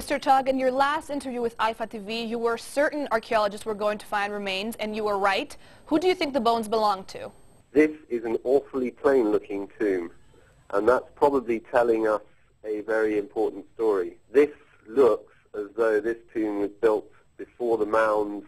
Mr. Tug, in your last interview with IFA TV, you were certain archaeologists were going to find remains, and you were right. Who do you think the bones belong to? This is an awfully plain-looking tomb, and that's probably telling us a very important story. This looks as though this tomb was built before the mound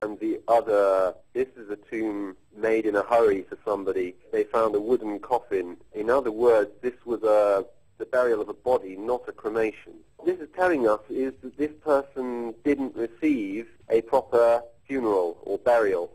and the other. This is a tomb made in a hurry for somebody. They found a wooden coffin. In other words, this was the burial of a body, not a cremation. What this is telling us is that this person didn't receive a proper funeral or burial.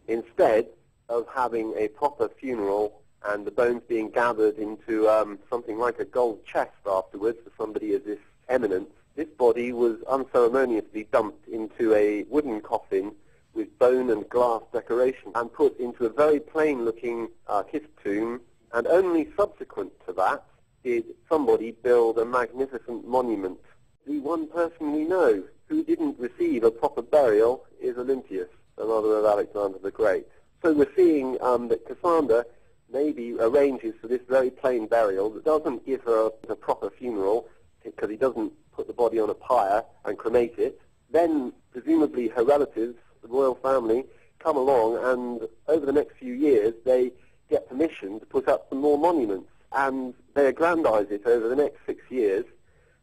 Instead of having a proper funeral and the bones being gathered into something like a gold chest afterwards for somebody of this eminence, this body was unceremoniously dumped into a wooden coffin with bone and glass decoration and put into a very plain-looking kiss tomb, and only subsequent to that did somebody build a magnificent monument. The one person we know who didn't receive a proper burial is Olympias, the mother of Alexander the Great. So we're seeing that Cassandra maybe arranges for this very plain burial that doesn't give her a proper funeral, because he doesn't put the body on a pyre and cremate it. Then, presumably, her relatives, the royal family, come along, and over the next few years, they get permission to put up some more monuments. And they aggrandize it over the next 6 years,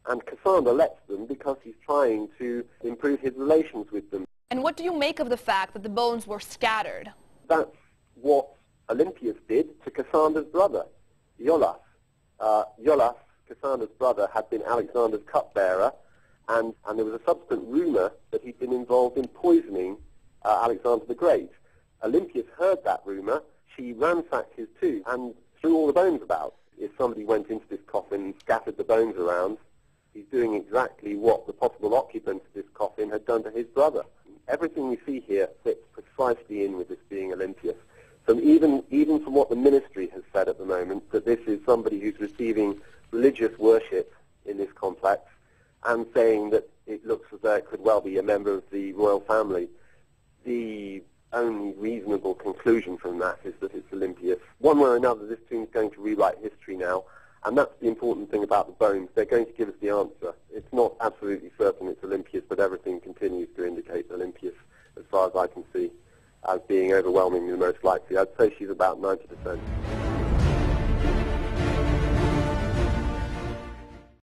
and Cassandra lets them because he's trying to improve his relations with them. And what do you make of the fact that the bones were scattered? That's what Olympias did to Cassandra's brother, Iolaus. Iolaus, Cassandra's brother, had been Alexander's cupbearer, and there was a subsequent rumor that he'd been involved in poisoning Alexander the Great. Olympias heard that rumor. She ransacked his tomb and threw all the bones about. If somebody went into this coffin and scattered the bones around, he's doing exactly what the possible occupant of this coffin had done to his brother. Everything we see here fits precisely in with this being Olympias. So even from what the ministry has said at the moment, that this is somebody who's receiving religious worship in this complex, and saying that it looks as though it could well be a member of the royal family, the only reasonable conclusion from that is that it's Olympias. One way or another, this tomb is going to rewrite history now, and that's the important thing about the bones. They're going to give us the answer. It's not absolutely certain it's Olympias, but everything continues to indicate Olympias, as far as I can see, as being overwhelmingly the most likely. I'd say she's about 90%.